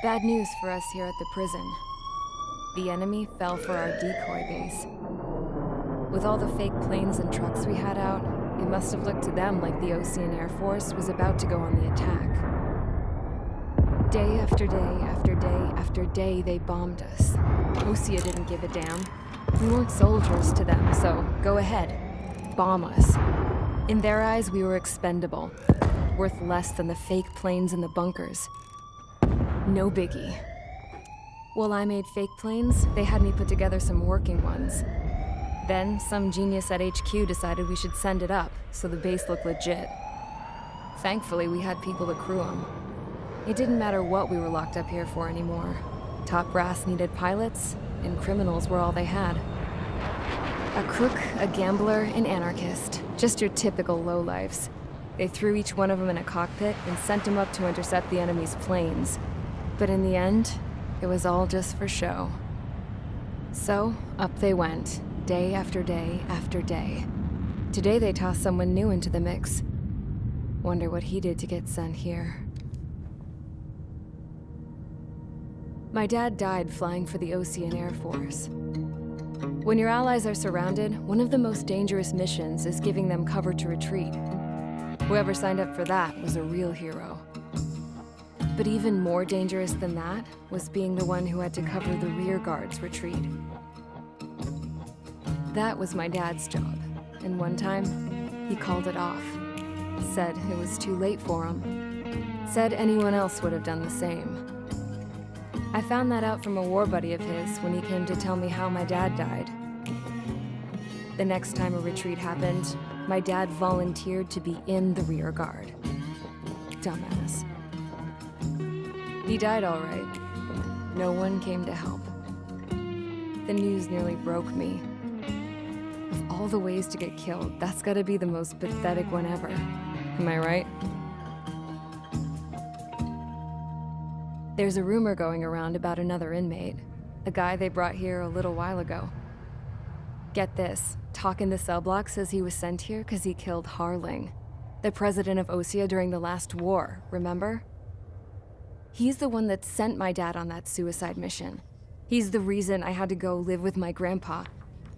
Bad news for us here at the prison. The enemy fell for our decoy base. With all the fake planes and trucks we had out, it must have looked to them like the Ocean Air Force was about to go on the attack. Day after day after day after day, they bombed us. Osea didn't give a damn. We weren't soldiers to them, so go ahead. Bomb us. In their eyes, we were expendable. Worth less than the fake planes in the bunkers. No biggie. While I made fake planes, they had me put together some working ones. Then, some genius at HQ decided we should send it up, so the base looked legit. Thankfully, we had people to crew them. It didn't matter what we were locked up here for anymore. Top brass needed pilots, and criminals were all they had. A crook, a gambler, an anarchist. Just your typical lowlifes. They threw each one of them in a cockpit and sent them up to intercept the enemy's planes. But in the end, it was all just for show. So, up they went, day after day after day. Today they tossed someone new into the mix. Wonder what he did to get sent here. My dad died flying for the Ocean Air Force. When your allies are surrounded, one of the most dangerous missions is giving them cover to retreat. Whoever signed up for that was a real hero. But even more dangerous than that was being the one who had to cover the rear guard's retreat. That was my dad's job, and one time, he called it off. Said it was too late for him. Said anyone else would have done the same. I found that out from a war buddy of his when he came to tell me how my dad died. The next time a retreat happened, my dad volunteered to be in the rear guard. Dumbass. He died all right. No one came to help. The news nearly broke me. Of all the ways to get killed, that's gotta be the most pathetic one ever. Am I right? There's a rumor going around about another inmate. A guy they brought here a little while ago. Get this, talk in the cell block says he was sent here because he killed Harling, the president of Osea during the last war, remember? He's the one that sent my dad on that suicide mission. He's the reason I had to go live with my grandpa,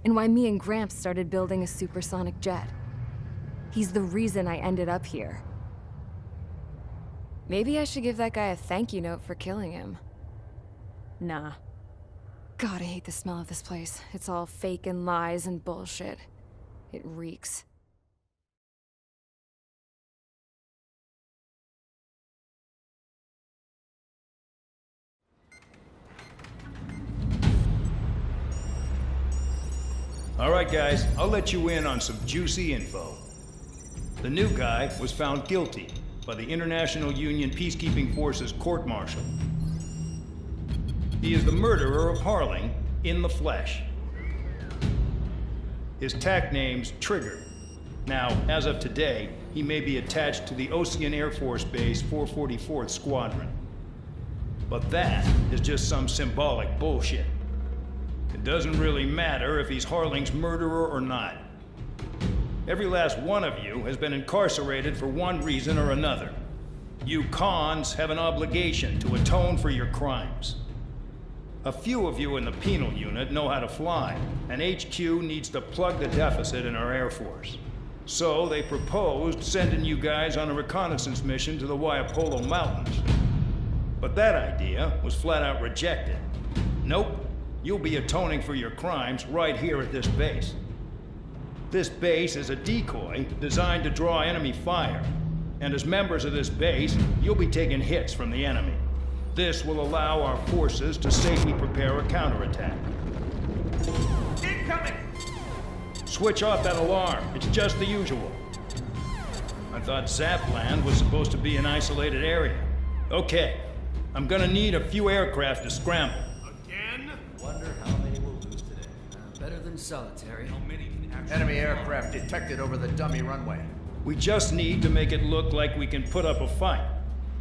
and why me and Gramps started building a supersonic jet. He's the reason I ended up here. Maybe I should give that guy a thank you note for killing him. Nah. God, I hate the smell of this place. It's all fake and lies and bullshit. It reeks. All right, guys, I'll let you in on some juicy info. The new guy was found guilty by the International Union Peacekeeping Forces court-martial. He is the murderer of Harling in the flesh. His tack name's Trigger. Now, as of today, he may be attached to the Ocean Air Force Base 444th Squadron. But that is just some symbolic bullshit. It doesn't really matter if he's Harling's murderer or not. Every last one of you has been incarcerated for one reason or another. You cons have an obligation to atone for your crimes. A few of you in the penal unit know how to fly, and HQ needs to plug the deficit in our Air Force. So they proposed sending you guys on a reconnaissance mission to the Waiapolo Mountains. But that idea was flat out rejected. Nope, you'll be atoning for your crimes right here at this base. This base is a decoy designed to draw enemy fire, and as members of this base, you'll be taking hits from the enemy. This will allow our forces to safely prepare a counterattack. Incoming! Switch off that alarm. It's just the usual. I thought Zapland was supposed to be an isolated area. Okay, I'm gonna need a few aircraft to scramble. Again? Wonder how many we'll lose today. Better than solitary. How many can actually... Enemy aircraft detected over the dummy runway. We just need to make it look like we can put up a fight.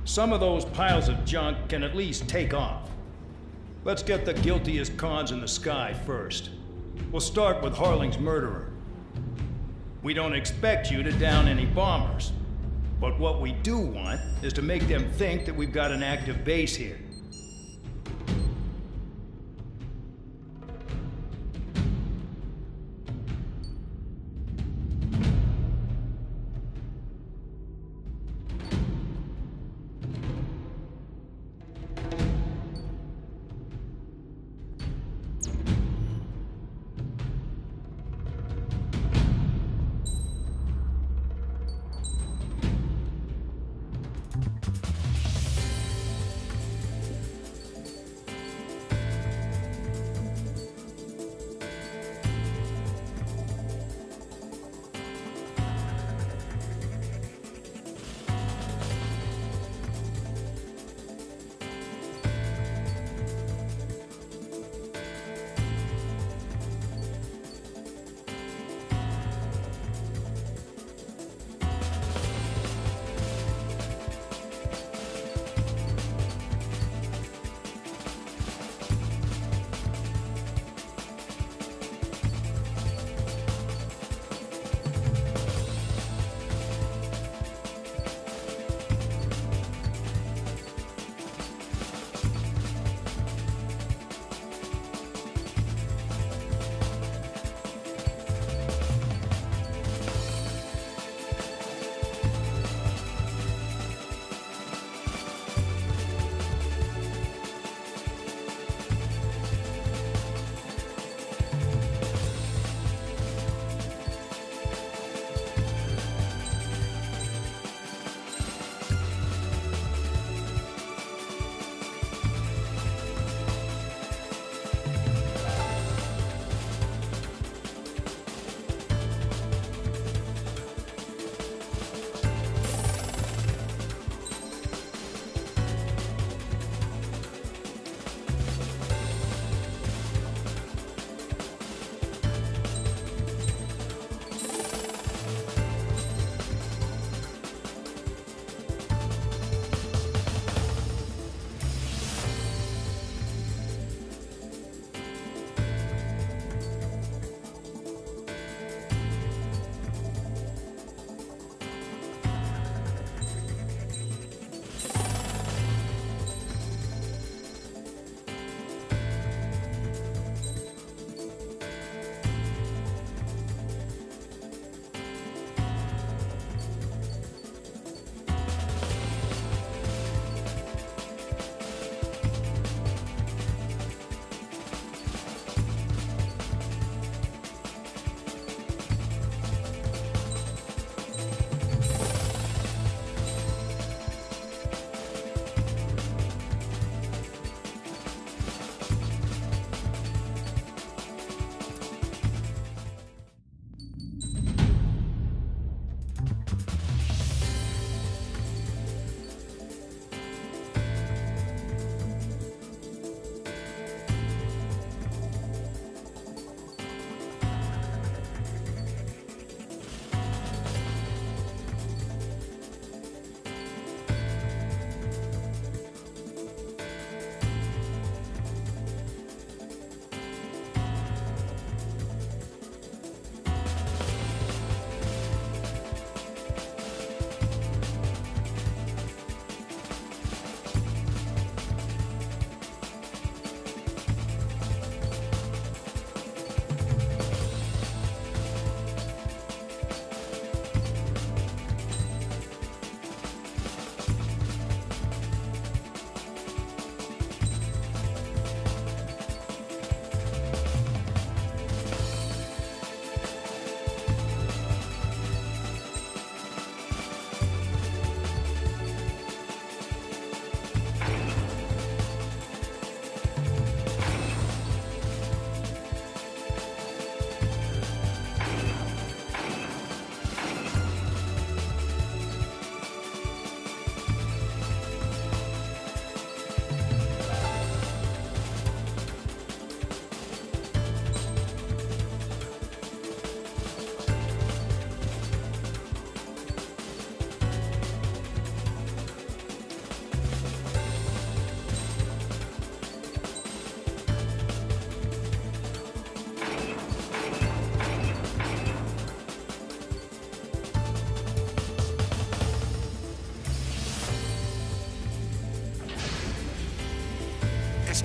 Some of those piles of junk can at least take off. Let's get the guiltiest cons in the sky first. We'll start with Harling's murderer. We don't expect you to down any bombers, but what we do want is to make them think that we've got an active base here.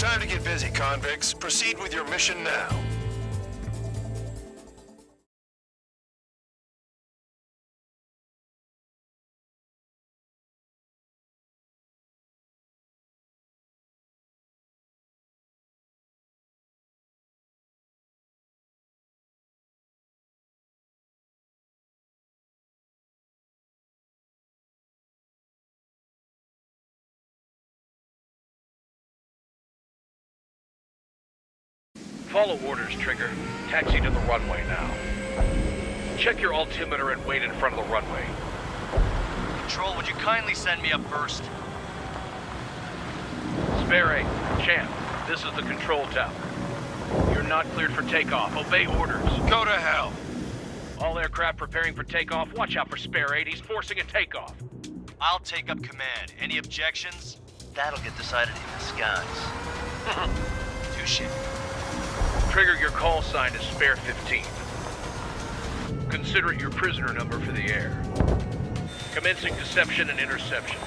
Time to get busy, convicts. Proceed with your mission now. Follow orders, Trigger. Taxi to the runway now. Check your altimeter and wait in front of the runway. Control, would you kindly send me up first? Spare, Champ, this is the control tower. You're not cleared for takeoff. Obey orders. Go to hell. All aircraft preparing for takeoff. Watch out for Spare 8. He's forcing a takeoff. I'll take up command. Any objections? That'll get decided in the skies. Touche. Trigger, your call sign is Spare 15. Consider it your prisoner number for the air. Commencing deception and interception.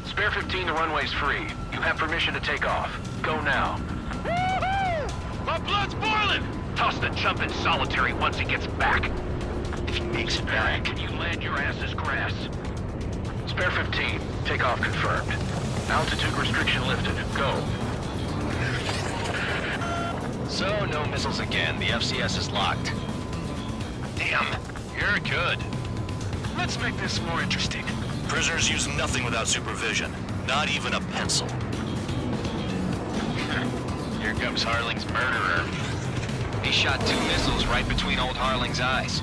Spare 15, the runway's free. You have permission to take off. Go now. My blood's boiling! Toss the chump in solitary once he gets back. If he makes it back, you land your ass as grass. Spare 15, takeoff confirmed. Altitude restriction lifted. Go. So, no missiles again. The FCS is locked. Damn, you're good. Let's make this more interesting. Prisoners use nothing without supervision. Not even a pencil. Here comes Harling's murderer. He shot 2 missiles right between old Harling's eyes.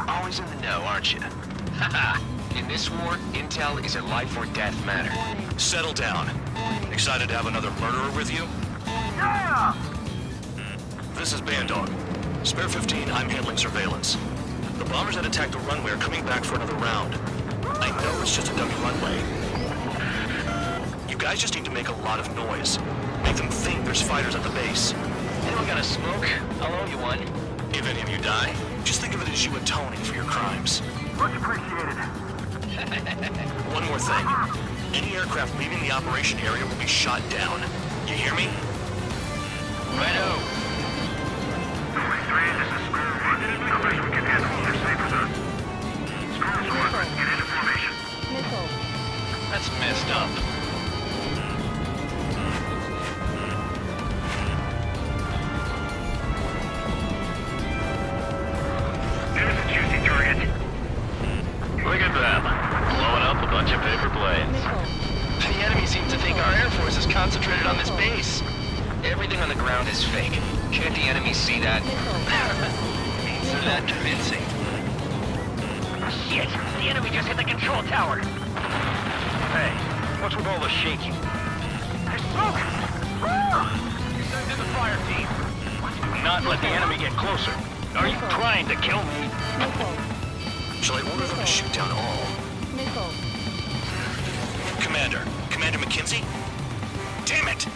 Always in the know, aren't you? In this war, intel is a life or death matter. Settle down. Excited to have another murderer with you? Yeah! This is Bandog. Spare 15, I'm handling surveillance. The bombers that attacked the runway are coming back for another round. I know it's just a dummy runway. You guys just need to make a lot of noise. Make them think there's fighters at the base. Anyone got a smoke? I'll owe you one. If any of you die, just think of it as you atoning for your crimes. Much appreciated. One more thing. Any aircraft leaving the operation area will be shot down. You hear me? Righto. This is Escuadrón. No place we can handle more safer zone. Squadron, get into formation. That's messed up. There's a juicy target. Look at them. Blowing up a bunch of paper planes. The enemy seems to think our Air Force is concentrated on this base. Everything on the ground is fake. Can't the enemy see that? Ain't so that convincing. Shit! The enemy just hit the control tower! Hey, what's with all the shaking? There's smoke! Send in the fire team. Do not let the enemy get closer. Are you trying to kill me? Shall I order them to shoot down all? Commander McKenzie? Damn it!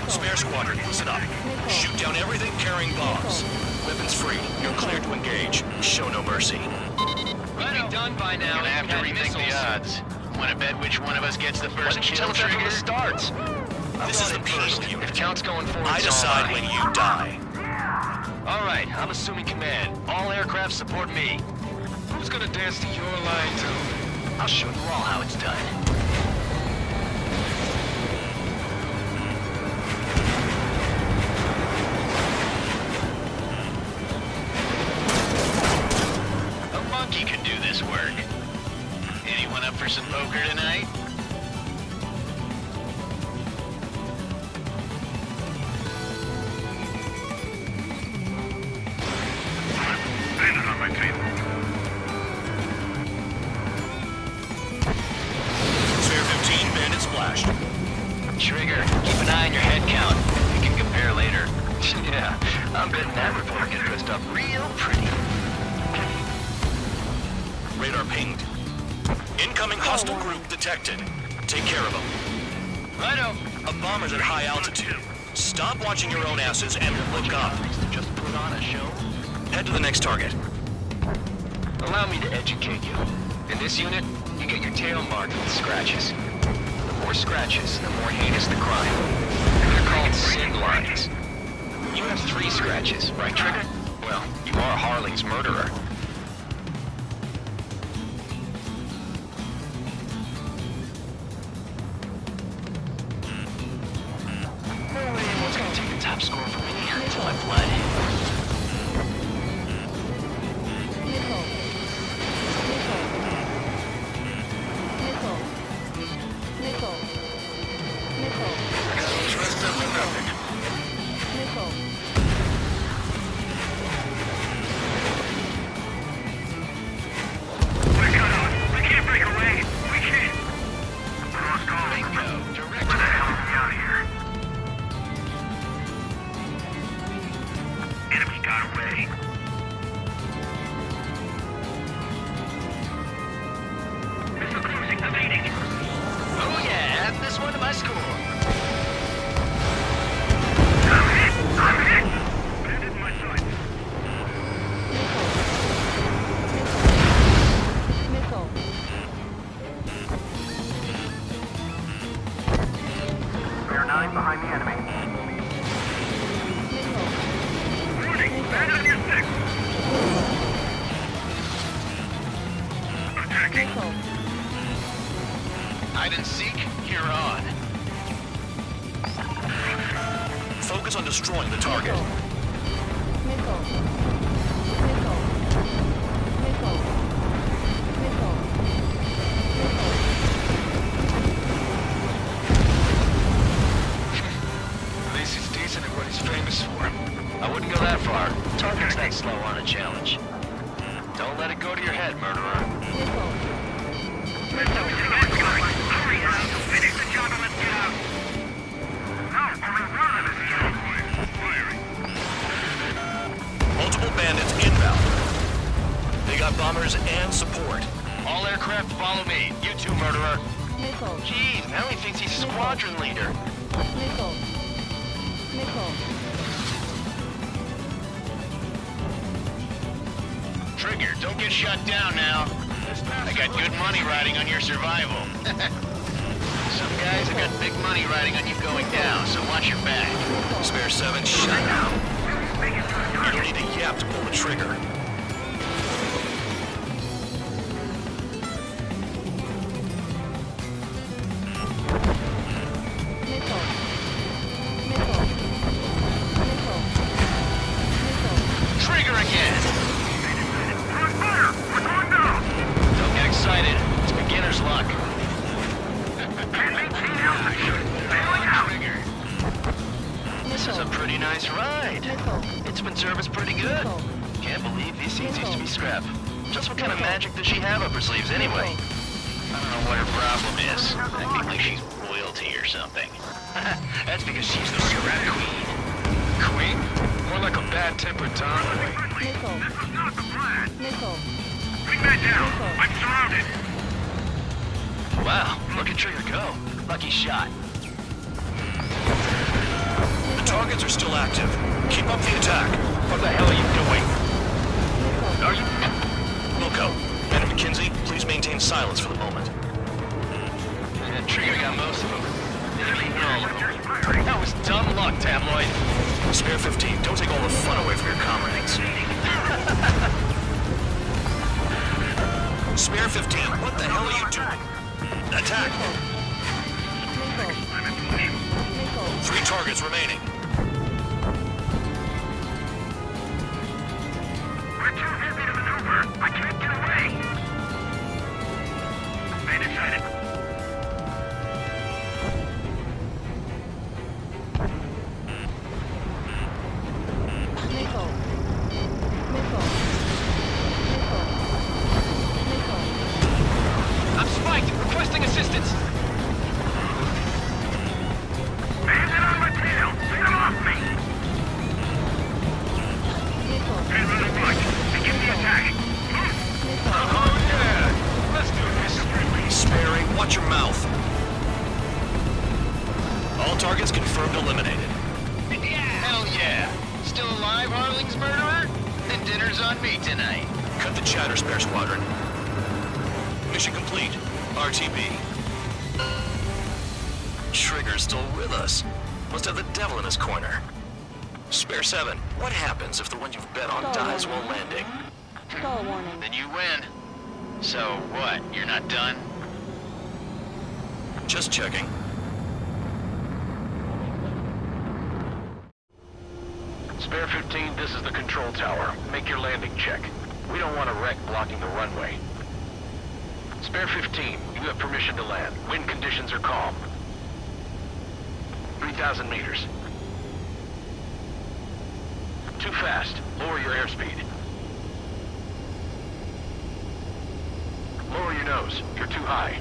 Spare Squadron, listen up. Shoot down everything carrying bombs. Weapons free. You're cleared to engage. Show no mercy. Be done by now. Gonna have to rethink the odds. Wanna bet which one of us gets the first kill Tell us that from trigger? the starts. This is the penal If unit. count's going forward, I decide when you die. All right, I'm assuming command. All aircraft support me. Who's gonna dance to your line, too? I'll show you all how it's done. A monkey can do this work. Anyone up for some poker tonight? Bandit on my team. Spare 15, bandit splashed. Trigger, keep an eye on your head count. We can compare later. Yeah, I'm betting that reporter gets dressed up real pretty. Radar pinged. Incoming hostile group detected. Take care of them. Righto. A bomber's at high altitude. Stop watching your own asses and look up. Just put on a show. Head to the next target. Allow me to educate you. In this unit, you get your tail marked with scratches. The more scratches, the more heinous the crime. They're called sin lines. You have 3 scratches, right, Trigger? Well, you are Harling's murderer. No way anyone's gonna take the top score from me until my blood. We're cut off. We can't break away. We can't. Cross call. Bingo. Direct. Where the hell are we out here? Enemy got away. Missile cruising evading. Oh yeah, add this one to my score. I'm hit! I'm hit! Bandit in my sights. We are 9 behind the enemy. Warning! Bandit on your 6! Attacking! Hide and seek, you're on. Focus on destroying the target. At least he's decent at what he's famous for. I wouldn't go that far. Target's that slow on a challenge. Don't let it go to your head, murderer. Hurry, Al! Finish the job and let's get out! No, only one of us is out. Firing. Multiple bandits inbound. They got bombers and support. All aircraft follow me. You too, murderer. Jeez, now he thinks he's squadron leader. Trigger, don't get shut down now. I got good money riding on your survival. Some guys have got big money riding on you going down, so watch your back. Spare 7, shut down. You don't need a yap to pull the trigger. Trigger again! We're on fire! We're going down! Don't get excited. It's beginner's luck. Can't maintain altitude! Bailing out! Trigger. This is a pretty nice ride. It's been serviced pretty good. Can't believe these seats used to be scrap. Just what kind of magic does she have up her sleeves anyway? I don't know what her problem is. Acting like she's royalty or something. That's because she's the scrap queen. Queen? More like a bad-tempered tomboy. This was not the plan! Bring that down! I'm surrounded! Wow, look at Trigger go. Lucky shot. The targets are still active. Keep up the attack. What the hell are you doing? Are you... Wilco, and McKinsey, please maintain silence for the moment. Trigger got most of them. Nearly all of them. That was dumb luck, Tabloid. Spare 15, don't take all the fun away from your comrades. Spare 15, what the hell are you doing? Attack! 3 targets remaining. We're too heavy to maneuver! I can't get away! Bandit sighted! I'm spiked! Requesting assistance! Bandit on my tail! Get him off me! Pin running right. Begin the attack! Oh yeah! Let's do this! Sparing, watch your mouth. All targets confirmed eliminated. Hell yeah! Still alive, Harling's murderer? Then dinner's on me tonight. Cut the chatter, Spare Squadron. Mission complete. RTB. Trigger's still with us. Must have the devil in his corner. Spare 7, what happens if the one you've bet on dies while landing? Stall warning. Then you win. So what, you're not done? Just checking. Spare 15, this is the control tower. Make your landing check. We don't want a wreck blocking the runway. Spare 15, you have permission to land. Wind conditions are calm. 3,000 meters. Too fast. Lower your airspeed. Lower your nose. You're too high.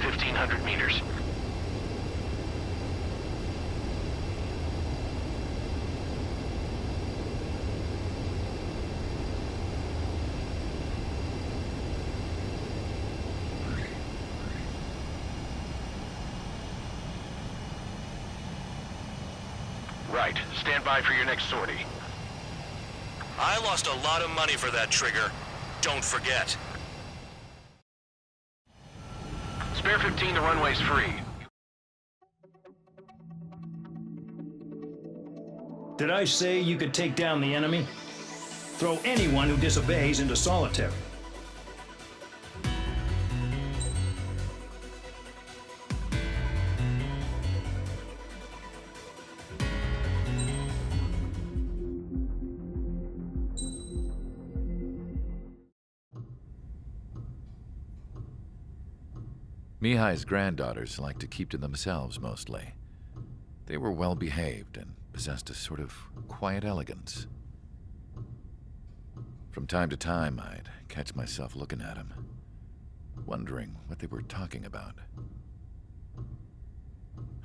1,500 meters. Right. Stand by for your next sortie. I lost a lot of money for that trigger. Don't forget. Spare 15, the runway's free. Did I say you could take down the enemy? Throw anyone who disobeys into solitary. Mihai's granddaughters liked to keep to themselves mostly. They were well behaved and possessed a sort of quiet elegance. From time to time, I'd catch myself looking at them, wondering what they were talking about.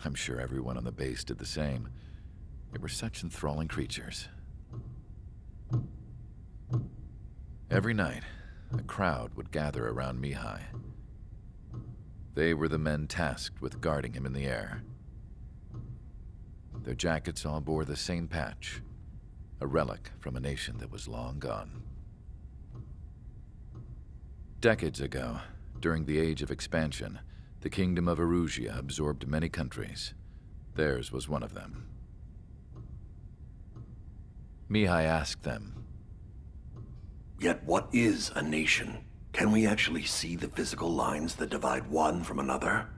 I'm sure everyone on the base did the same. They were such enthralling creatures. Every night, a crowd would gather around Mihai. They were the men tasked with guarding him in the air. Their jackets all bore the same patch, a relic from a nation that was long gone. Decades ago, during the Age of Expansion, the Kingdom of Erusia absorbed many countries. Theirs was one of them. Mihai asked them, "Yet what is a nation? Can we actually see the physical lines that divide one from another?"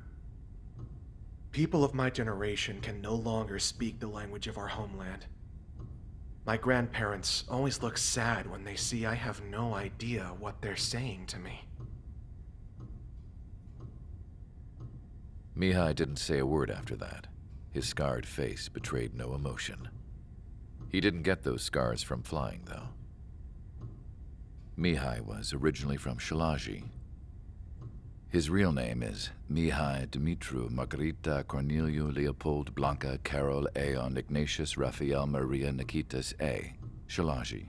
People of my generation can no longer speak the language of our homeland. My grandparents always look sad when they see I have no idea what they're saying to me. Mihai didn't say a word after that. His scarred face betrayed no emotion. He didn't get those scars from flying, though. Mihai was originally from Shalaji. His real name is Mihai Dumitru Margarita Corneliu Leopold Blanca Carol Aeon Ignatius Raphael Maria Nikitas A. Shalaji.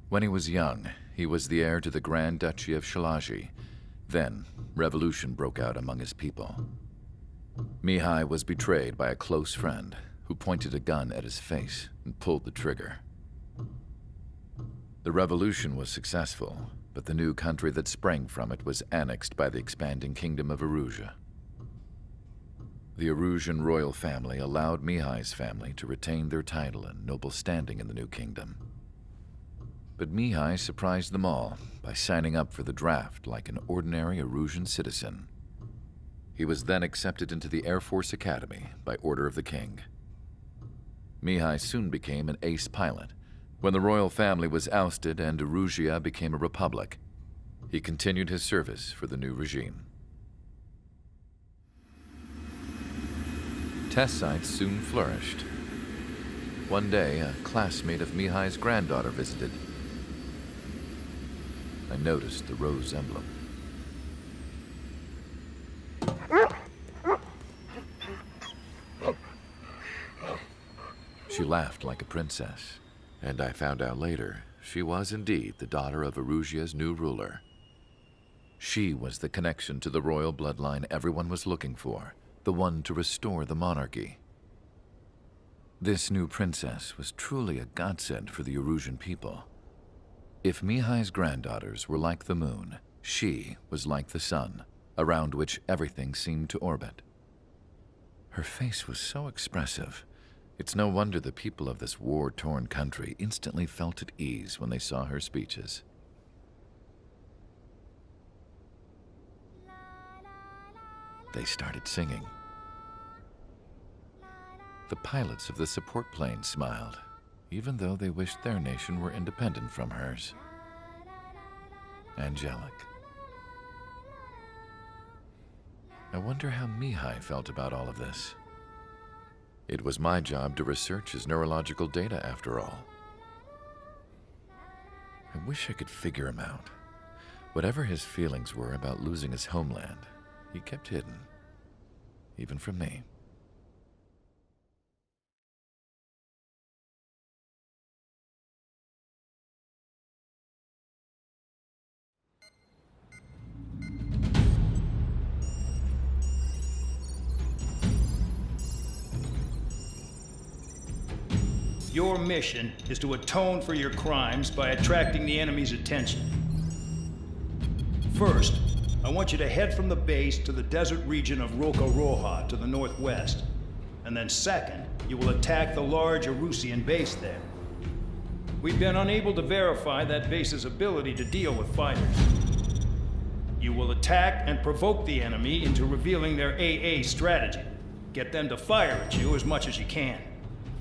When he was young, he was the heir to the Grand Duchy of Shalaji. Then, revolution broke out among his people. Mihai was betrayed by a close friend who pointed a gun at his face and pulled the trigger. The revolution was successful, but the new country that sprang from it was annexed by the expanding Kingdom of Erusia. The Erusian royal family allowed Mihai's family to retain their title and noble standing in the new kingdom. But Mihai surprised them all by signing up for the draft like an ordinary Erusian citizen. He was then accepted into the Air Force Academy by order of the king. Mihai soon became an ace pilot. When the royal family was ousted and Erusia became a republic, he continued his service for the new regime. Test sites soon flourished. One day, a classmate of Mihai's granddaughter visited. I noticed the rose emblem. She laughed like a princess. And I found out later, she was indeed the daughter of Erusia's new ruler. She was the connection to the royal bloodline everyone was looking for, the one to restore the monarchy. This new princess was truly a godsend for the Erusian people. If Mihai's granddaughters were like the moon, she was like the sun, around which everything seemed to orbit. Her face was so expressive. It's no wonder the people of this war-torn country instantly felt at ease when they saw her speeches. They started singing. The pilots of the support plane smiled, even though they wished their nation were independent from hers. Angelic. I wonder how Mihai felt about all of this. It was my job to research his neurological data, after all. I wish I could figure him out. Whatever his feelings were about losing his homeland, he kept hidden, even from me. Your mission is to atone for your crimes by attracting the enemy's attention. First, I want you to head from the base to the desert region of Roca to the northwest. And then second, you will attack the large Erusian base there. We've been unable to verify that base's ability to deal with fighters. You will attack and provoke the enemy into revealing their AA strategy. Get them to fire at you as much as you can.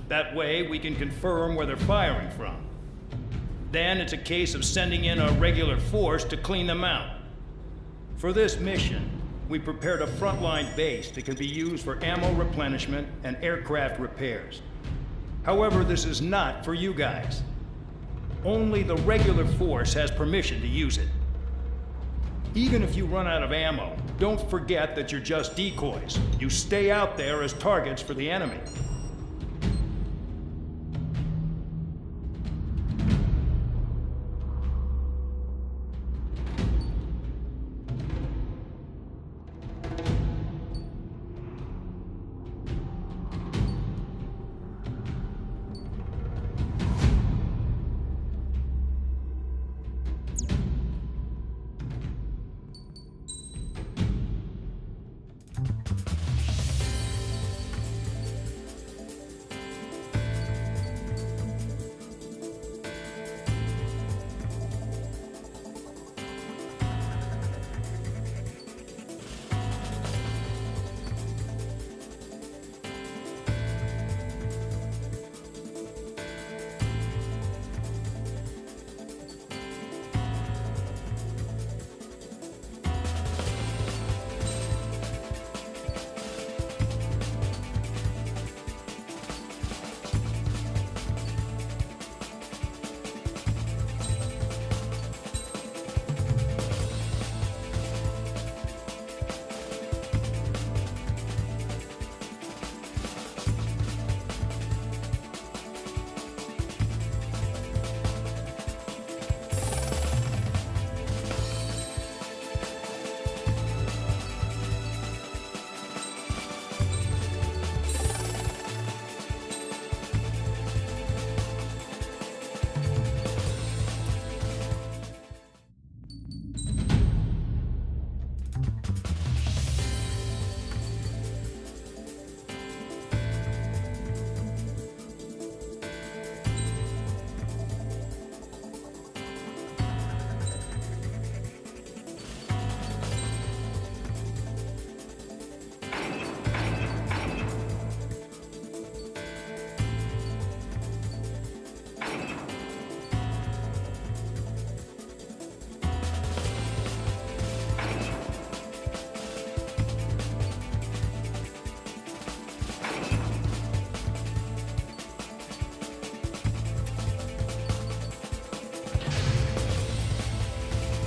That way, we can confirm where they're firing from. Then it's a case of sending in a regular force to clean them out. For this mission, we prepared a frontline base that can be used for ammo replenishment and aircraft repairs. However, this is not for you guys. Only the regular force has permission to use it. Even if you run out of ammo, don't forget that you're just decoys. You stay out there as targets for the enemy.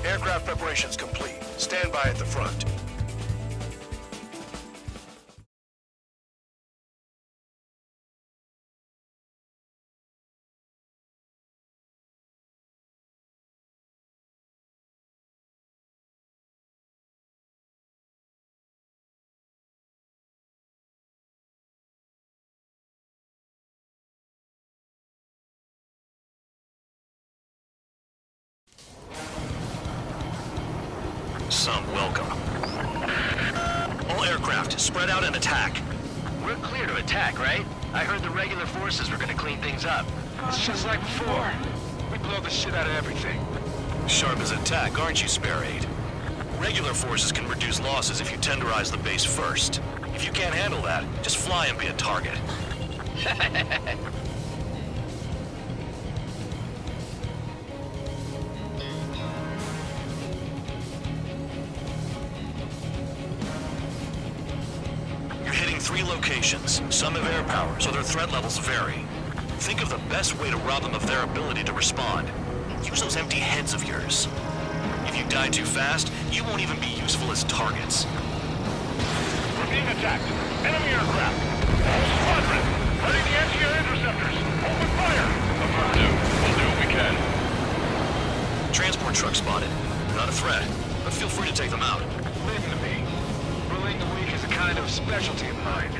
Aircraft preparations complete. Stand by at the front. Some welcome. All aircraft, spread out and attack. We're clear to attack, right? I heard the regular forces were gonna clean things up. It's just like before. We blow the shit out of everything. Sharp as attack, aren't you, Spare 8? Regular forces can reduce losses if you tenderize the base first. If you can't handle that, just fly and be a target. You're hitting 3 locations. Some have air power, so their threat levels vary. Think of the best way to rob them of their ability to respond. Use those empty heads of yours. If you die too fast, you won't even be useful as targets. We're being attacked. Enemy aircraft. Escuadrón. Ready the anti-air interceptors. Open fire. Affirmative. We'll do what we can. Transport truck spotted. Not a threat, but feel free to take them out. Leave them to me. Bullying the weak is a kind of specialty of mine.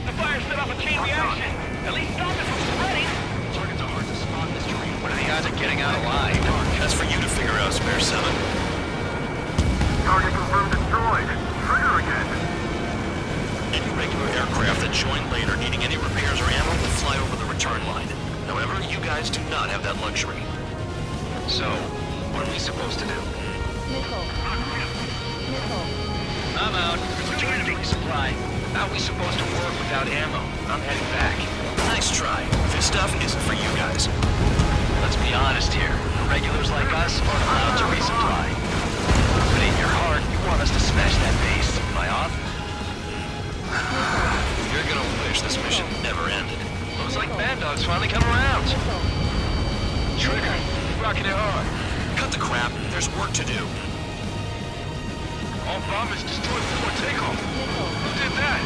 The fire set off a chain reaction. At least stop it from spreading. Targets are hard to spot in this terrain. What are the odds of getting out alive? That's for you to figure out, Spare 7. Target confirmed destroyed. Trigger again. Any regular aircraft that join later needing any repairs or ammo will fly over the return line. However, you guys do not have that luxury. So, what are we supposed to do? Nickel. Nickel. I'm out. Return to resupply. How are we supposed to work without ammo? I'm heading back. Nice try. This stuff isn't for you guys. Let's be honest here. Regulars like us aren't allowed to resupply. But in your heart, you want us to smash that base. Am I off? You're gonna wish this mission never ended. Looks like Bandog's finally come around. Trigger. Rocking it hard. Cut the crap. There's work to do. All bombers destroyed before takeoff. Who did that?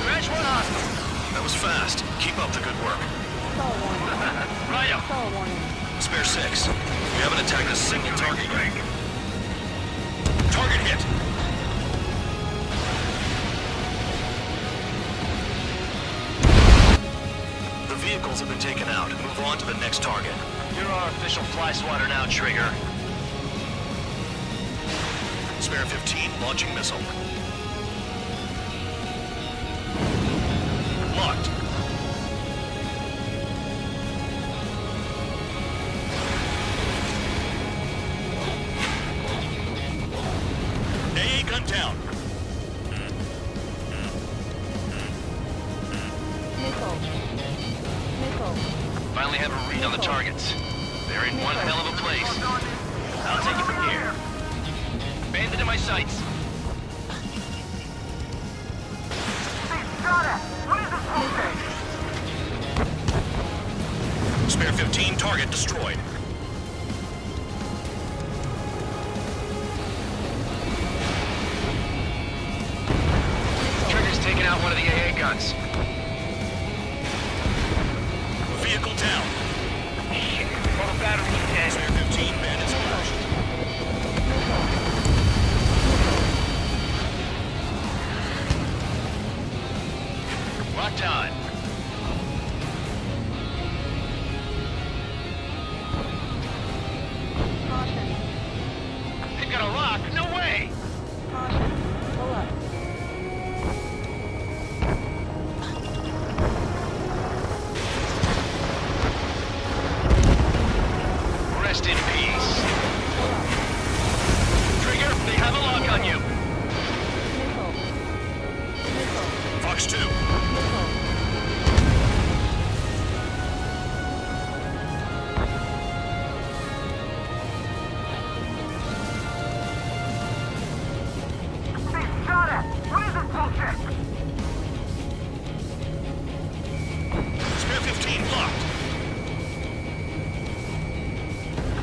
Scratch one hostile. That was fast. Keep up the good work. Right up. Spare 6. We haven't attacked a single target yet. Target hit. The vehicles have been taken out. Move on to the next target. You're our official fly swatter now, Trigger. Spare 15, launching missile. Locked. AA gun down. Nickel. Nickel. Finally have a read on the targets. They're in one hell of a place. I'll take it from here. Bandit in my sights. Got it. What is this? Spare 15, target destroyed. Trigger's taking out one of the AA guns. Vehicle down. Shit. All the batteries dead. Spare 15, bandits crashed. Locked on. Caution. They've got a lock. No way. Caution. Pull up. Rest in peace. Trigger, they have a lock on you. Nickel. Nickel. Fox 2. Nickel. Got it. What is this bullshit? Spare 15, locked.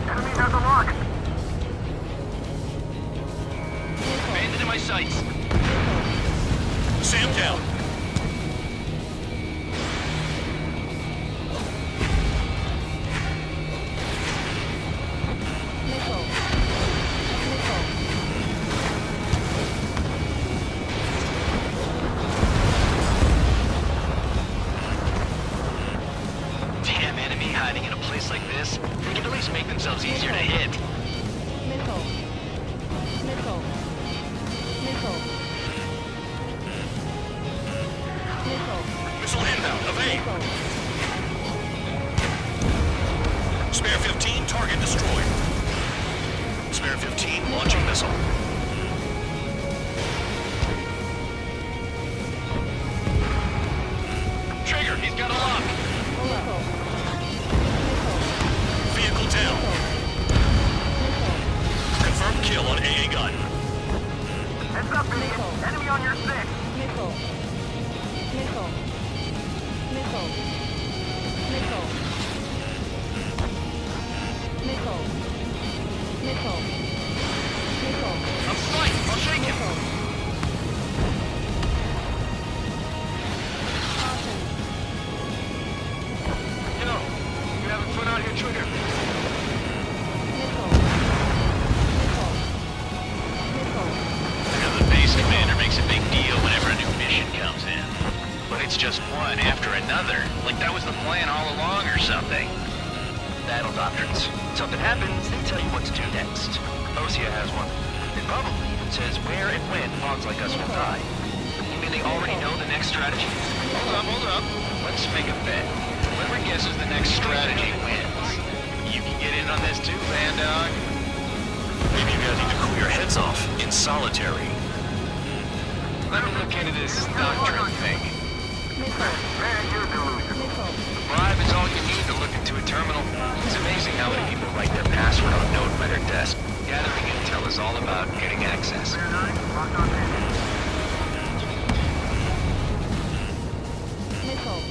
Enemy has a lock. Bandit in my sights. Sam down. Nickel. Nickel. Damn enemy hiding in a place like this. They can at least make themselves easier to hit. Nickel. Spare 15, target destroyed. Spare 15, launching missile. Trigger, he's got a lock. Vehicle down. Confirmed kill on AA gun. Heads up, idiot. Enemy on your 6. Missile. Missile. Missile. Missile. Missile. Missile. Missile. I'm spiked. I'll shake him. Yo, you having fun out here, Trigger? Missile. Missile. Missile. I know the base commander makes a big deal whenever a new mission comes in. But it's just one after another. Like that was the plan all along or something. Battle doctrines. Something happens, they tell you what to do next. Osea has one. It probably even says where and when hogs like us will die. You mean they already know the next strategy? Hold up. Let's make a bet. Whoever guesses the next strategy wins. You can get in on this too, Bandog. Maybe you guys need to cool your heads off in solitary. Let me look into this doctrine thing. Man, you're delusional. Bribe is all you need to look into a terminal. It's amazing how many people write their password on a note by their desk. Gathering intel is all about getting access. Fair 9, locked on hit. Missile.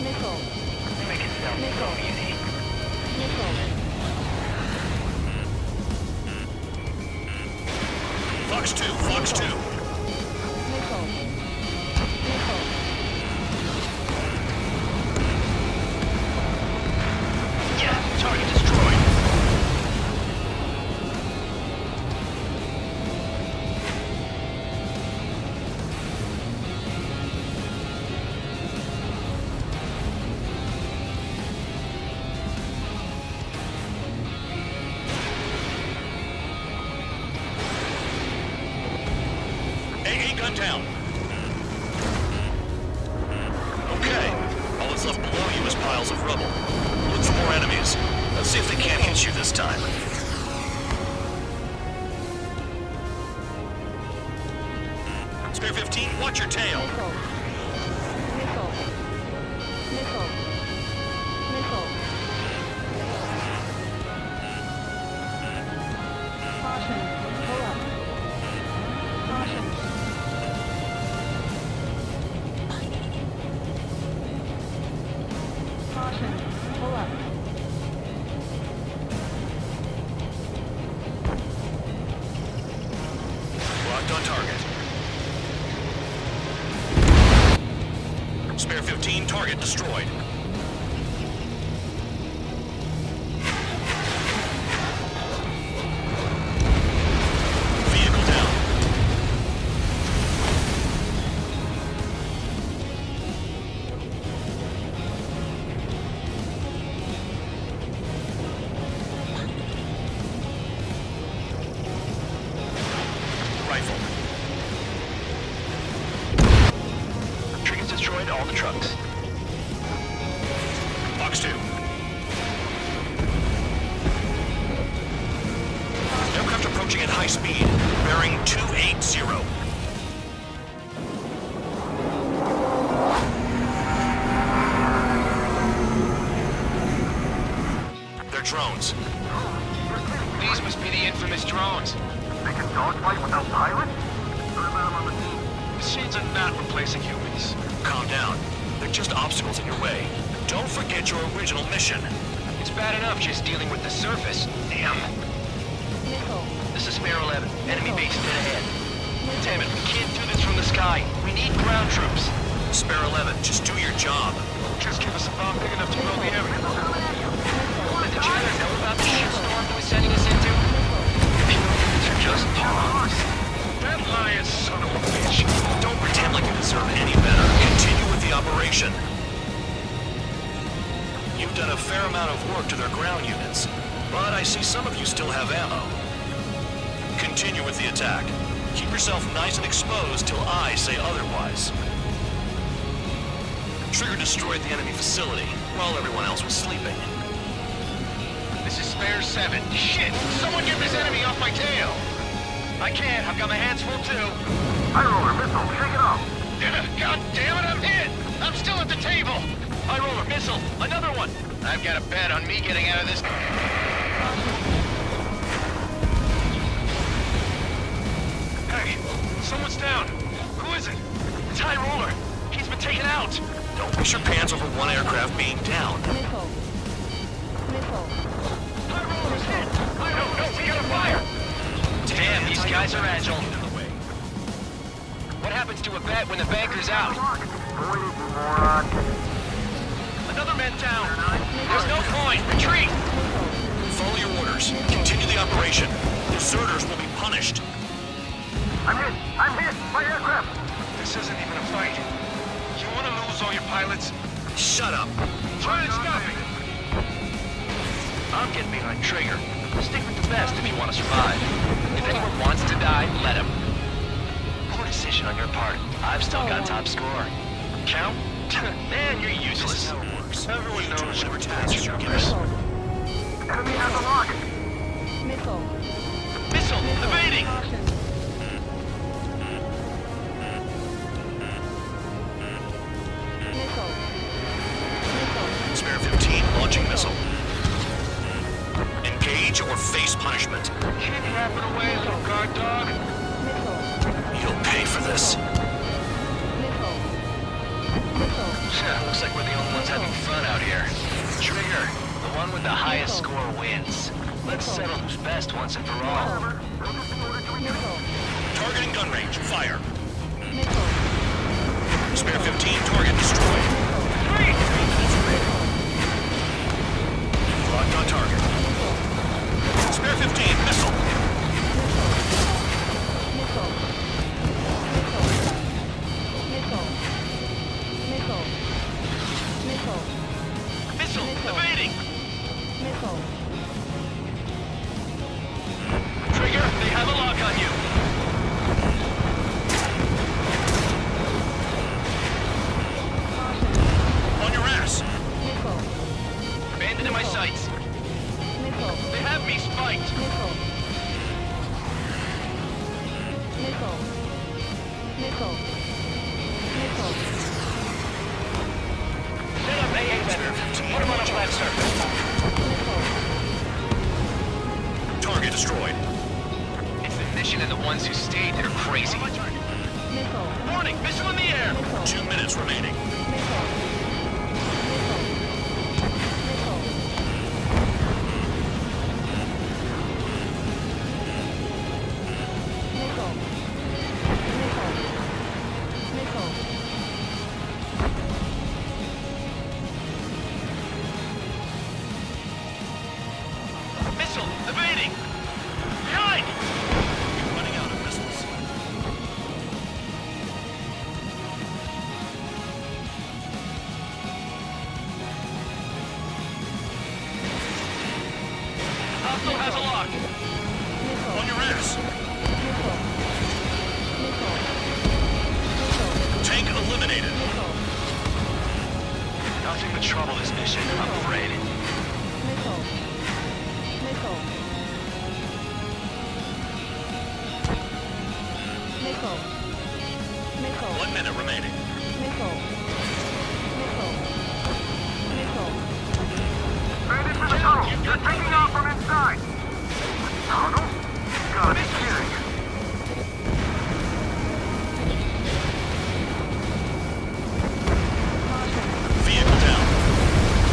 Missile. Make it sound so easy. Missile. Fox 2, Fox 2. Missile. Missile. Yeah, target destroyed. AA gun down. Okay. All that's left below you is piles of rubble. Look for more enemies. Let's see if they can't hit you this time. Spare 15, watch your tail. Missile. Missile. Missile. Missile. Caution. Pull up. Caution. Caution. Pull up. Locked on target. Spare 15, target destroyed. Vehicle down. Rifle. Triggers destroyed all the trucks. Box 2. Aircraft approaching at high speed. Bearing 280. They're drones. These must be the infamous drones. They can dogfight without pilots? What about them on the team? Machines are not replacing humans. Calm down. They're just obstacles in your way. Don't forget your original mission. It's bad enough just dealing with the surface. Damn. Missile. This is Spare 11. Enemy base dead ahead. Damn it, we can't do this from the sky. We need ground troops. Spare 11, just do your job. Just give us a bomb big enough to blow the area. Did the jailer know about the shitstorm he was sending us into? These are just pawns. That lion son of a bitch. Don't pretend like you deserve any better. Continue with the operation. You've done a fair amount of work to their ground units, but I see some of you still have ammo. Continue with the attack. Keep yourself nice and exposed till I say otherwise. Trigger destroyed the enemy facility while everyone else was sleeping. This is Spare 7. Shit! Someone get this enemy off my tail! I can't. I've got my hands full too. High roller missile, shake it off. God damn it, I'm hit! I'm still at the table! High roller missile, another one! I've got a bet on me getting out of this. Hey, someone's down. Who is it? It's High Roller. He's been taken out. Don't push your pants over one aircraft being down. Missile. Missile. High Roller's hit! No, we gotta fire! Damn, these guys are agile. What happens to a bet when the banker's out? Another man down. There's no point. Retreat! Follow your orders. Continue the operation. Deserters will be punished. I'm hit! My aircraft! This isn't even a fight. You want to lose all your pilots? Shut up. Try and stop it! I'm getting behind Trigger. Stick with the best if you want to survive. If anyone wants to die, let him. Poor decision on your part. I've still got top score. Count? Man, you're useless. Everyone knows your tasks are yours. Enemy has a lock! Missile. Missile! Evading! Caution. Missile. Missile. Spare 15 launching missile. Engage or face punishment. Keep yapping away, little guard dog. Missile. You'll pay for this. Missile. Missile. Looks like we're the only ones having fun out here. Trigger, the one with the highest score wins. Let's settle who's best once and for all. Missile. Targeting gun range. Fire. Missile. Spare 15 target destroyed. Locked on target. Spare 15 missile. Missile. Missile. Missile. Missile. Missile! Evading! Missile. Trigger, they have a lock on you. On your ass. Missile. Bandit in my sights. Missile. They have me spiked. Missile. Missile. Missile. Missile. Set up AA better. Put him on a flat surface. Missile. Target destroyed. It's the mission and the ones who stayed that are crazy. Missile. Warning! Missile in the air! 2 minutes remaining. Missile. Missile. Missile. Missile. Missile. Missile. Missile! Evading! Behind! Running out of missiles. Hostile has a lock. Missile. On your ass. Missile. Missile. Tank eliminated. Missile. Nothing but trouble this mission, I'm afraid. Missile. Missile. Missile. Missile. 1 minute remaining. Missile. Missile. Missile. Ready for the tunnel! You're taking off from inside! Tunnel? You gotta be kidding! Vehicle down.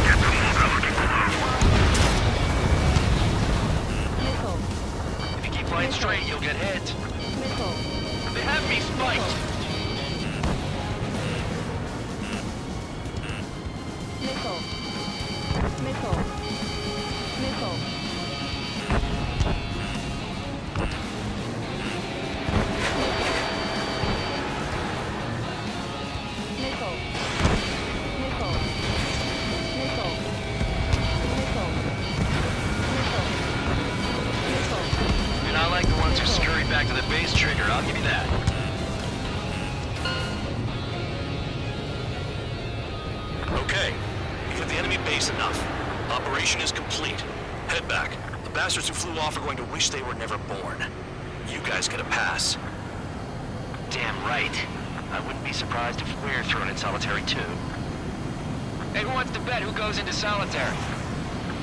Get the mobility Missile. If you keep flying straight, you'll get hit. Missile. They have me spiked. Missile. Missile. Missile. Missile. Missile. Missile. Missile. Missile. Missile. You're not like the ones who scurry back to the base, Trigger, I'll give you that. Ace, enough. Operation is complete. Head back. The bastards who flew off are going to wish they were never born. You guys get a pass. Damn right. I wouldn't be surprised if we're thrown in solitary too. Hey, who wants to bet who goes into solitary?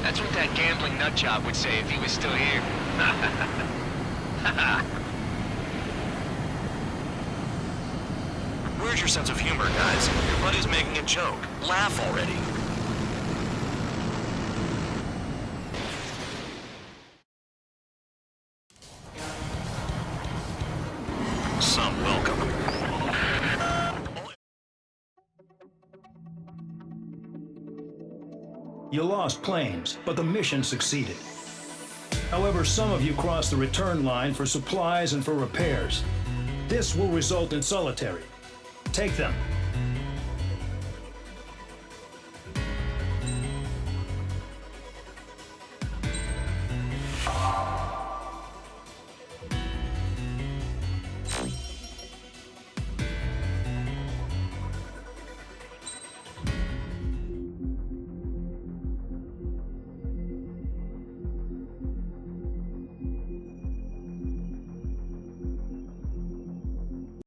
That's what that gambling nutjob would say if he was still here. Where's your sense of humor, guys? Your buddy's making a joke. Laugh already. Some welcome. You lost planes, but the mission succeeded. However, some of you crossed the return line for supplies and for repairs. This will result in solitary. Take them